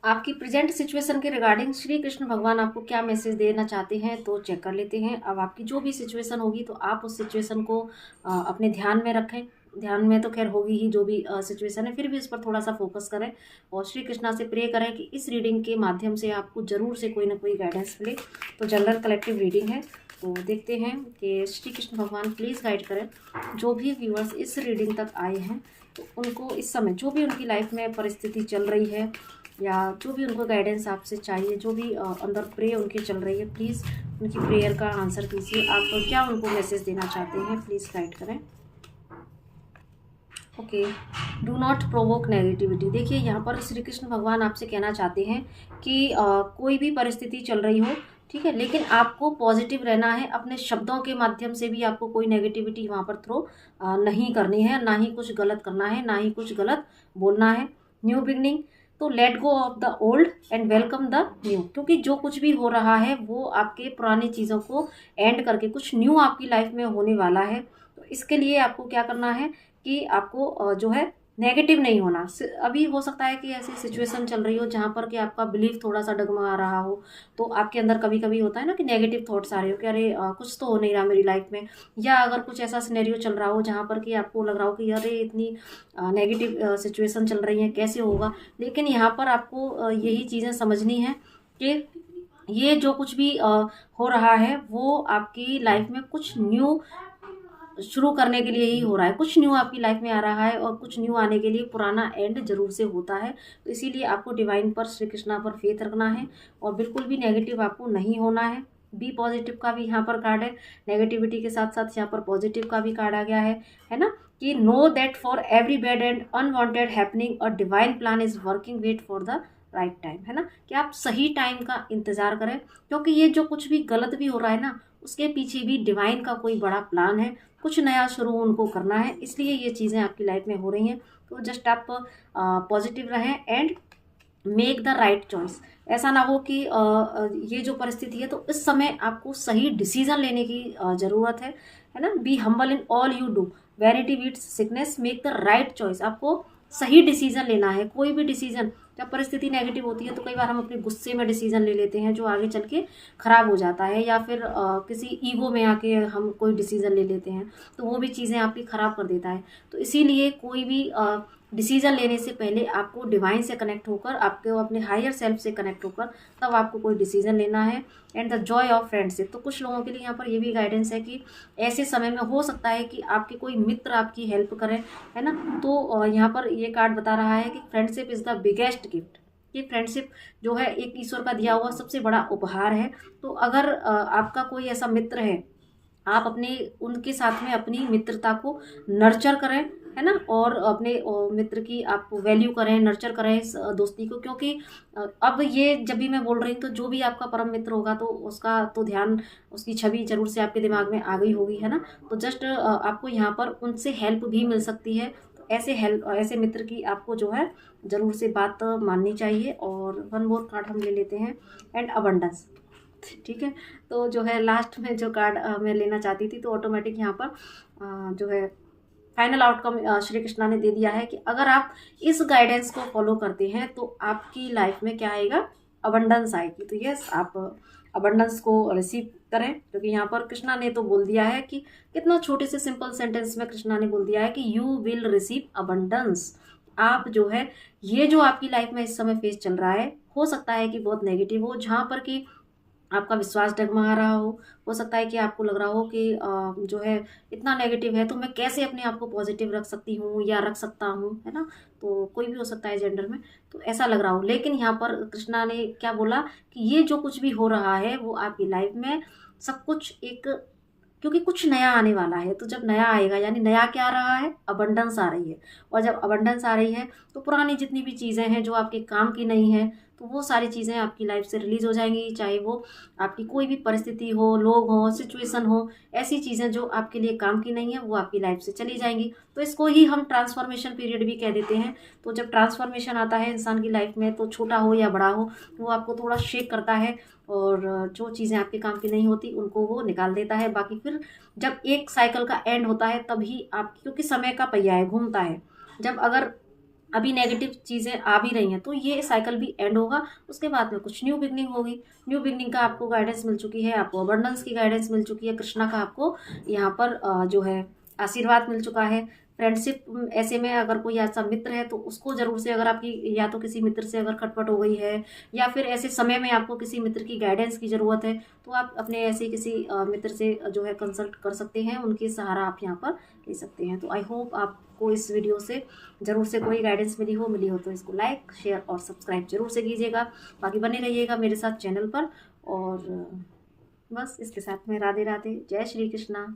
आपकी present situation के regarding Shri Krishna भगवान आपको क्या मैसेज देना चाहते हैं तो चेक कर लेते हैं। अब आपकी जो भी सिचुएशन होगी तो आप उस सिचुएशन को अपने ध्यान में रखें। ध्यान में तो खैर होगी ही जो भी सिचुएशन है, फिर भी उस पर थोड़ा सा फोकस करें और श्री कृष्णा से प्रे करें कि इस रीडिंग के माध्यम से आपको ज़रूर से कोई ना कोई गाइडेंस मिले। तो जनरल कलेक्टिव रीडिंग है, तो देखते हैं कि श्री कृष्ण भगवान प्लीज़ गाइड करें जो भी व्यूअर्स इस रीडिंग तक आए हैं, तो उनको इस समय जो भी उनकी लाइफ में परिस्थिति चल रही है या जो भी उनको गाइडेंस आपसे चाहिए, जो भी अंदर प्रे उनकी चल रही है, प्लीज़ उनकी प्रेयर का आंसर कीजिए। आप क्या उनको मैसेज देना चाहते हैं प्लीज़ गाइड करें। Okay, do not provoke negativity. देखिए यहाँ पर श्री कृष्ण भगवान आपसे कहना चाहते हैं कि कोई भी परिस्थिति चल रही हो, ठीक है, लेकिन आपको पॉजिटिव रहना है। अपने शब्दों के माध्यम से भी आपको कोई नेगेटिविटी वहाँ पर थ्रो नहीं करनी है, ना ही कुछ गलत करना है, ना ही कुछ गलत बोलना है। न्यू बिगनिंग, तो let go of the old and welcome the new, क्योंकि जो कुछ भी हो रहा है वो आपके पुरानी चीज़ों को एंड करके कुछ न्यू आपकी लाइफ में होने वाला है। तो इसके लिए आपको क्या करना है कि आपको जो है नेगेटिव नहीं होना। अभी हो सकता है कि ऐसी सिचुएशन चल रही हो जहाँ पर कि आपका बिलीफ थोड़ा सा डगमगा रहा हो, तो आपके अंदर कभी कभी होता है ना कि नेगेटिव थॉट्स आ रहे हो कि अरे कुछ तो हो नहीं रहा मेरी लाइफ में, या अगर कुछ ऐसा सिनेरियो चल रहा हो जहाँ पर कि आपको लग रहा हो कि अरे इतनी नेगेटिव सिचुएशन चल रही है, कैसे होगा। लेकिन यहाँ पर आपको यही चीज़ें समझनी है कि ये जो कुछ भी हो रहा है वो आपकी लाइफ में कुछ न्यू शुरू करने के लिए ही हो रहा है। कुछ न्यू आपकी लाइफ में आ रहा है और कुछ न्यू आने के लिए पुराना एंड जरूर से होता है। तो इसीलिए आपको डिवाइन पर, श्री कृष्णा पर फेथ रखना है और बिल्कुल भी नेगेटिव आपको नहीं होना है। बी पॉजिटिव का भी यहाँ पर कार्ड है, नेगेटिविटी के साथ साथ यहाँ पर पॉजिटिव का भी कार्ड आ गया है ना, कि know that for every bad and unwanted happening a divine plan is working, wait for the right time, है ना, कि आप सही टाइम का इंतजार करें, क्योंकि ये जो कुछ भी गलत भी हो रहा है ना, उसके पीछे भी डिवाइन का कोई बड़ा प्लान है, कुछ नया शुरू उनको करना है, इसलिए ये चीज़ें आपकी लाइफ में हो रही हैं। तो जस्ट आप पॉजिटिव रहें and make the right choice. ऐसा ना हो कि ये जो परिस्थिति है तो इस समय आपको सही डिसीजन लेने की ज़रूरत है ना। Be humble in all you do, vanity beats sickness, make the right choice. आपको सही डिसीजन लेना है, कोई भी डिसीजन। जब परिस्थिति नेगेटिव होती है तो कई बार हम अपने गुस्से में डिसीजन ले लेते हैं जो आगे चल के खराब हो जाता है, या फिर किसी ईगो में आके हम कोई डिसीजन ले लेते हैं तो वो भी चीज़ें आपकी खराब कर देता है। तो इसीलिए कोई भी डिसीजन लेने से पहले आपको डिवाइन से कनेक्ट होकर, आपको अपने हायर सेल्फ से कनेक्ट होकर तब आपको कोई डिसीजन लेना है। And the Joy of friendship, तो कुछ लोगों के लिए यहाँ पर ये भी गाइडेंस है कि ऐसे समय में हो सकता है कि आपके कोई मित्र आपकी हेल्प करें, है ना। तो यहाँ पर ये कार्ड बता रहा है कि friendship is the biggest gift. ये फ्रेंडशिप जो है एक ईश्वर का दिया हुआ सबसे बड़ा उपहार है। तो अगर आपका कोई ऐसा मित्र है, आप अपने उनके साथ में अपनी मित्रता को नर्चर करें, है ना, और अपने मित्र की आप वैल्यू करें, नर्चर करें इस दोस्ती को। क्योंकि अब ये जब भी मैं बोल रही हूँ तो जो भी आपका परम मित्र होगा तो उसका तो ध्यान, उसकी छवि जरूर से आपके दिमाग में आ गई होगी, है ना। तो जस्ट आपको यहाँ पर उनसे हेल्प भी मिल सकती है। तो ऐसे मित्र की आपको जो है जरूर से बात माननी चाहिए। और वन मोर कार्ड हम ले लेते हैं, एंड अबंडेंस, ठीक है। तो जो है लास्ट में जो कार्ड मैं लेना चाहती थी, तो ऑटोमेटिक यहाँ पर जो है फाइनल आउटकम श्री कृष्णा ने दे दिया है कि अगर आप इस गाइडेंस को फॉलो करते हैं तो आपकी लाइफ में क्या आएगा, अबंडेंस आएगी। तो यस, आप अबंडेंस को रिसीव करें, क्योंकि यहाँ पर कृष्णा ने तो बोल दिया है कि कितना छोटे से सिंपल सेंटेंस में कृष्णा ने बोल दिया है कि यू विल रिसीव अबंडेंस। आप जो है ये जो आपकी लाइफ में इस समय फेस चल रहा है, हो सकता है कि बहुत नेगेटिव हो, जहाँ पर कि आपका विश्वास डगमगा रहा हो सकता है कि आपको लग रहा हो कि जो है इतना नेगेटिव है तो मैं कैसे अपने आप को पॉजिटिव रख सकती हूँ या रख सकता हूँ, है ना। तो कोई भी हो सकता है जेंडर में, तो ऐसा लग रहा हो। लेकिन यहाँ पर कृष्णा ने क्या बोला कि ये जो कुछ भी हो रहा है वो आपकी लाइफ में सब कुछ एक, क्योंकि कुछ नया आने वाला है। तो जब नया आएगा, यानी नया क्या आ रहा है, अबंडेंस आ रही है। और जब अबंडेंस आ रही है तो पुरानी जितनी भी चीज़ें हैं जो आपके काम की नहीं है, तो वो सारी चीज़ें आपकी लाइफ से रिलीज हो जाएंगी। चाहे वो आपकी कोई भी परिस्थिति हो, लोग हो, सिचुएशन हो, ऐसी चीज़ें जो आपके लिए काम की नहीं है वो आपकी लाइफ से चली जाएंगी। तो इसको ही हम ट्रांसफॉर्मेशन पीरियड भी कह देते हैं। तो जब ट्रांसफॉर्मेशन आता है इंसान की लाइफ में, तो छोटा हो या बड़ा हो, वो आपको थोड़ा शेक करता है और जो चीज़ें आपके काम की नहीं होती उनको वो निकाल देता है। बाकी फिर जब एक साइकिल का एंड होता है तभी आप, क्योंकि समय का पहिया है, घूमता है, जब अगर अभी नेगेटिव चीज़ें आ भी रही हैं, तो ये साइकिल भी एंड होगा, उसके बाद में कुछ न्यू बिगनिंग होगी। न्यू बिगनिंग का आपको गाइडेंस मिल चुकी है, आपको अबंडेंस की गाइडेंस मिल चुकी है, कृष्णा का आपको यहाँ पर जो है आशीर्वाद मिल चुका है। फ्रेंडशिप ऐसे में अगर कोई ऐसा मित्र है तो उसको जरूर से, अगर आपकी या तो किसी मित्र से अगर खटपट हो गई है, या फिर ऐसे समय में आपको किसी मित्र की गाइडेंस की ज़रूरत है, तो आप अपने ऐसे किसी मित्र से जो है कंसल्ट कर सकते हैं, उनकी सहारा आप यहाँ पर ले सकते हैं। तो आई होप आपको इस वीडियो से ज़रूर से कोई गाइडेंस मिली हो तो इसको लाइक, शेयर और सब्सक्राइब जरूर से कीजिएगा। बाकी बने रहिएगा मेरे साथ चैनल पर। और बस इसके साथ में राधे राधे, जय श्री कृष्णा।